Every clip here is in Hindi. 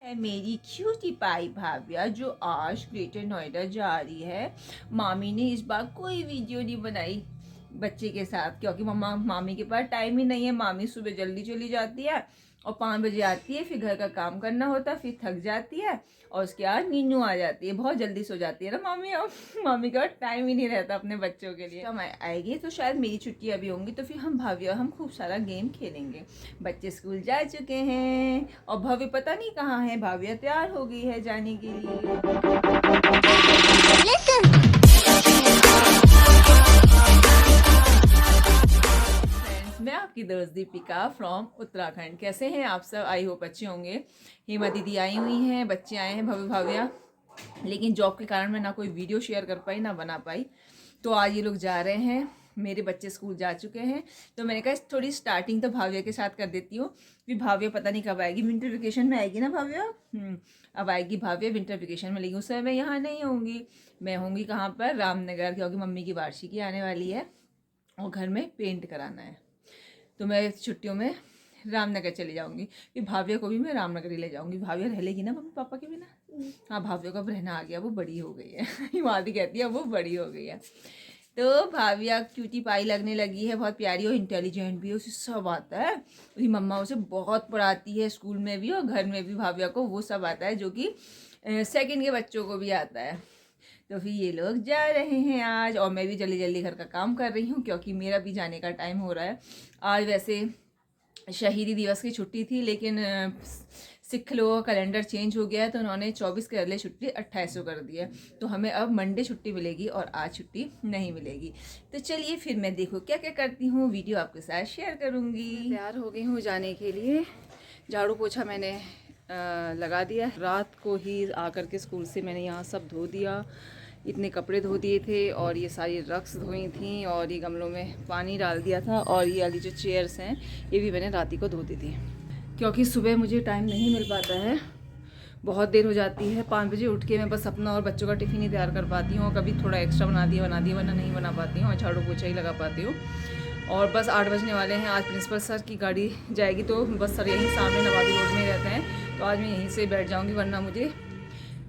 मेरी क्यूटी पाई भाभिया जो आज ग्रेटर नोएडा जा रही है। मामी ने इस बार कोई वीडियो नहीं बनाई बच्चे के साथ, क्योंकि मम्मा मामी के पास टाइम ही नहीं है। मामी सुबह जल्दी चली जाती है और 5 बजे आती है, फिर घर का काम करना होता है, फिर थक जाती है और उसके बाद नीनू आ जाती है, बहुत जल्दी सो जाती है ना मामी। और मामी का टाइम ही नहीं रहता अपने बच्चों के लिए। हम आएगी तो शायद मेरी छुट्टी अभी होंगी, तो फिर हम भाभी हम खूब सारा गेम खेलेंगे। बच्चे स्कूल जा चुके हैं और भव्य पता नहीं कहाँ है। भाभी तैयार हो गई है जाने के लिए। मैं आपकी दोस्त दीपिका फ्रॉम उत्तराखंड। कैसे हैं आप सब? आई होप अच्छे होंगे। हेमा दीदी आई हुई हैं, बच्चे आए हैं भव्य भाव्या, लेकिन जॉब के कारण मैं ना कोई वीडियो शेयर कर पाई ना बना पाई। तो आज ये लोग जा रहे हैं, मेरे बच्चे स्कूल जा चुके हैं, तो मैंने कहा थोड़ी स्टार्टिंग तो भाव्या के साथ कर देती हूँ। फिर भाव्या पता नहीं कब आएगी, विंटर वेकेशन में आएगी ना भाव्या। अब आएगी भाव्या विंटर वेकेशन में, लेकिन उस समय मैं यहाँ नहीं होंगी। मैं होंगी कहाँ पर? रामनगर, क्योंकि मम्मी की वार्षिकी आने वाली है और घर में पेंट कराना है। तो मैं छुट्टियों में रामनगर चली जाऊंगी। फिर भाव्या को भी मैं रामनगर ही ले जाऊंगी। भाव्या रह लेगी ना मम्मी पापा के बिना? हाँ, भाव्या को अब रहना आ गया, वो बड़ी हो गई है। हिमादी कहती है वो बड़ी हो गई है। तो भाव्या क्यूटी पाई लगने लगी है, बहुत प्यारी और इंटेलिजेंट भी है, उसे सब आता है। उसकी मम्मा उसे बहुत पढ़ाती है, स्कूल में भी और घर में भी। भाव्या को वो सब आता है जो कि सेकंड के बच्चों को भी आता है। तो फिर ये लोग जा रहे हैं आज, और मैं भी जल्दी जल्दी घर का काम कर रही हूँ क्योंकि मेरा भी जाने का टाइम हो रहा है। आज वैसे शहीदी दिवस की छुट्टी थी, लेकिन सिख लोगों का कैलेंडर चेंज हो गया है, तो उन्होंने 24 के बदले छुट्टी 28 को कर दी है। तो हमें अब मंडे छुट्टी मिलेगी और आज छुट्टी नहीं मिलेगी। तो चलिए फिर मैं देखो क्या क्या करती हूँ, वीडियो आपके साथ शेयर करूँगी। तैयार हो गई हूँ जाने के लिए। झाड़ू पोछा मैंने लगा दिया। रात को ही आकर के स्कूल से मैंने यहाँ सब धो दिया, इतने कपड़े धो दिए थे और ये सारी रक्स धोई थी और ये गमलों में पानी डाल दिया था, और ये वाली जो चेयर्स हैं ये भी मैंने रात ही को धो दी थी, क्योंकि सुबह मुझे टाइम नहीं मिल पाता है, बहुत देर हो जाती है। 5 बजे उठ के मैं बस अपना और बच्चों का टिफ़िन ही तैयार कर पाती हूँ, और कभी थोड़ा एक्स्ट्रा बना दिया वरना नहीं बना पाती हूँ, और झाड़ू पोछा ही लगा पाती हूँ। और बस 8 बजने वाले हैं। आज प्रिंसिपल सर की गाड़ी जाएगी, तो बस सर यहीं सामने नवाबी रोड में रहते हैं, तो आज मैं यहीं से बैठ जाऊँगी, वरना मुझे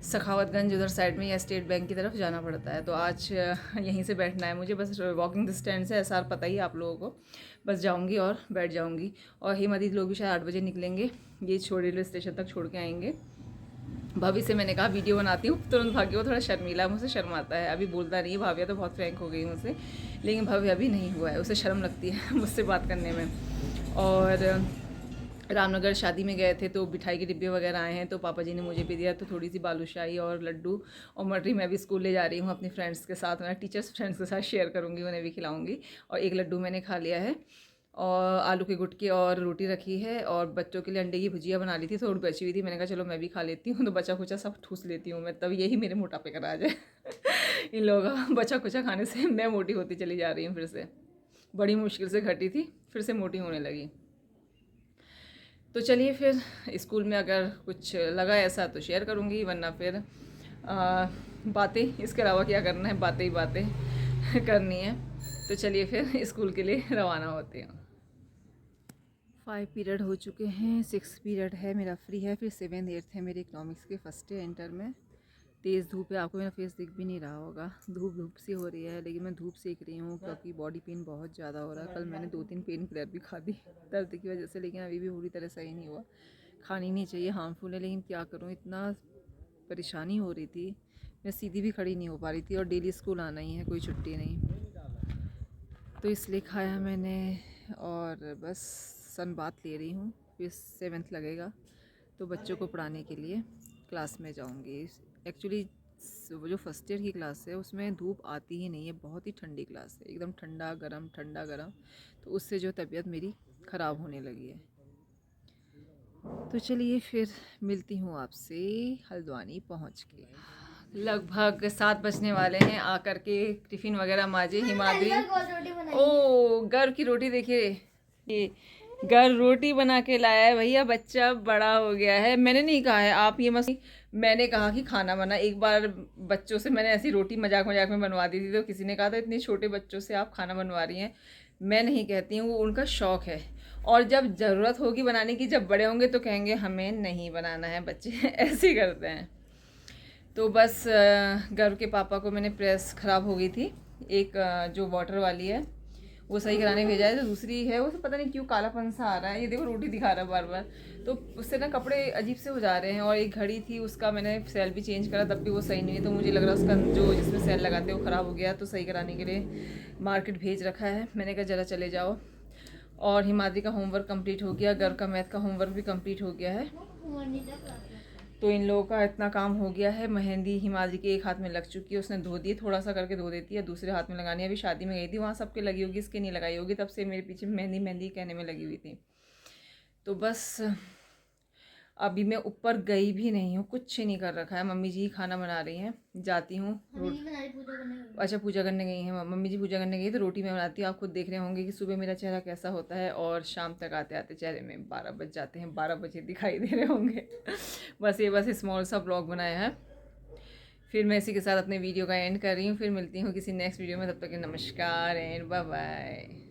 सखावतगंज उधर साइड में या स्टेट बैंक की तरफ जाना पड़ता है। तो आज यहीं से बैठना है मुझे, बस वॉकिंग डिस्टेंस है, SR पता ही है आप लोगों को। बस जाऊंगी और बैठ जाऊंगी। और हेमदीद लोग भी शायद 8 बजे निकलेंगे, ये रेलवे स्टेशन तक छोड़ के आएंगे। भाभी से मैंने कहा वीडियो बनाती हूँ, तुरंत भागी। वो थोड़ा शर्मीला, मुझसे शर्म आता है, अभी बोलता नहीं है। भाभी तो बहुत फ्रैंक हो गई मुझसे, लेकिन भाभी अभी नहीं हुआ है, उसे शर्म लगती है मुझसे बात करने में। और रामनगर शादी में गए थे तो मिठाई के डिब्बे वगैरह आए हैं, तो पापा जी ने मुझे भी दिया, तो थोड़ी सी बालूशाही और लड्डू और मटरी मैं भी स्कूल ले जा रही हूँ अपनी फ्रेंड्स के साथ। मैं टीचर्स फ्रेंड्स के साथ शेयर करूँगी, उन्हें भी खिलाऊँगी। और एक लड्डू मैंने खा लिया है, और आलू के गुटके और रोटी रखी है, और बच्चों के लिए अंडे की भुजिया बना ली थी, थोड़ी बची हुई थी, मैंने कहा चलो मैं भी खा लेती हूँ। तो बचा कुचा सब ठूस लेती हूँ मैं, तब यही मेरे मोटापे का राज है। इन लोगों का बचा कुचा खाने से मैं मोटी होती चली जा रही हूँ। फिर से बड़ी मुश्किल से घटी थी, फिर से मोटी होने लगी। तो चलिए फिर स्कूल में अगर कुछ लगा ऐसा तो शेयर करूँगी, वरना फिर बातें, इसके अलावा क्या करना है, बातें ही बातें करनी है। तो चलिए फिर स्कूल के लिए रवाना होते हैं। 5 पीरियड हो चुके हैं, 6 पीरियड है मेरा फ्री है, फिर 7, 8 है मेरे इकोनॉमिक्स के फर्स्ट ईयर इंटर में। तेज़ धूप है, आपको मेरा फेस दिख भी नहीं रहा होगा, धूप सी हो रही है, लेकिन मैं धूप सेक रही हूँ क्योंकि बॉडी पेन बहुत ज़्यादा हो रहा है। कल मैंने 2-3 पेन किलर भी खा दी दर्द की वजह से, लेकिन अभी भी पूरी तरह सही नहीं हुआ। खानी नहीं चाहिए, हार्मफुल है, लेकिन क्या करूँ, इतना परेशानी हो रही थी, मैं सीधी भी खड़ी नहीं हो पा रही थी, और डेली स्कूल आना ही है, कोई छुट्टी नहीं, तो इसलिए खाया मैंने। और बस सन बात ले रही हूँ, फिर 7th लगेगा तो बच्चों को पढ़ाने के लिए क्लास में जाऊँगी। एक्चुअली वो जो फर्स्ट ईयर की क्लास है उसमें धूप आती ही नहीं है, बहुत ही ठंडी क्लास है, एकदम ठंडा गरम, तो उससे जो तबीयत मेरी ख़राब होने लगी है। तो चलिए फिर मिलती हूँ आपसे हल्द्वानी पहुँच के। लगभग 7 बजने वाले हैं, आकर के टिफ़िन वगैरह माजे। हिमाद्री ओ गर्व की रोटी देखिए, ये घर रोटी बना के लाया है भैया, बच्चा बड़ा हो गया है। मैंने नहीं कहा है आप ये मत, मैंने कहा कि खाना बना। एक बार बच्चों से मैंने ऐसी रोटी मजाक में बनवा दी थी, तो किसी ने कहा था इतने छोटे बच्चों से आप खाना बनवा रही हैं। मैं नहीं कहती हूँ, वो उनका शौक़ है, और जब ज़रूरत होगी बनाने की, जब बड़े होंगे तो कहेंगे हमें नहीं बनाना है, बच्चे ऐसे ही करते हैं। तो बस घर के पापा को मैंने प्रेस ख़राब हो गई थी, एक जो वाटर वाली है वो सही कराने भेजा है, तो दूसरी है वो तो पता नहीं क्यों कालापन सा आ रहा है, ये देखो रोटी दिखा रहा है बार बार, तो उससे ना कपड़े अजीब से हो जा रहे हैं। और एक घड़ी थी उसका मैंने सेल भी चेंज करा, तब भी वो सही नहीं है, तो मुझे लग रहा है उसका जो जिसमें सेल लगाते हैं वो ख़राब हो गया, तो सही कराने के लिए मार्केट भेज रखा है। मैंने कहा ज़रा चले जाओ। और हिमाद्री का होमवर्क कंप्लीट हो गया, घर का मैथ का होमवर्क भी कंप्लीट हो गया है। तो इन लोगों का इतना काम हो गया है। मेहंदी हिमाद्री के एक हाथ में लग चुकी है, उसने धो दी, थोड़ा सा करके धो देती है, दूसरे हाथ में लगानी है। अभी शादी में गई थी, वहाँ सबके लगी होगी, इसके नहीं लगाई होगी, तब से मेरे पीछे मेहंदी मेहंदी कहने में लगी हुई थी। तो बस अभी मैं ऊपर गई भी नहीं हूँ, कुछ नहीं कर रखा है, मम्मी जी खाना बना रही हैं। जाती हूँ। अच्छा, पूजा करने गई हैं मम्मी जी, पूजा करने गई, तो रोटी मैं बनाती हूँ। आप खुद देख रहे होंगे कि सुबह मेरा चेहरा कैसा होता है, और शाम तक आते आते चेहरे में 12 बज जाते हैं, 12 बजे दिखाई दे रहे होंगे। बस स्मॉल सा ब्लॉग बनाया है। फिर मैं इसी के साथ अपने वीडियो का एंड कर रही हूँ। फिर मिलती हूँ किसी नेक्स्ट वीडियो में, तब तक के नमस्कार एंड बाय बाय।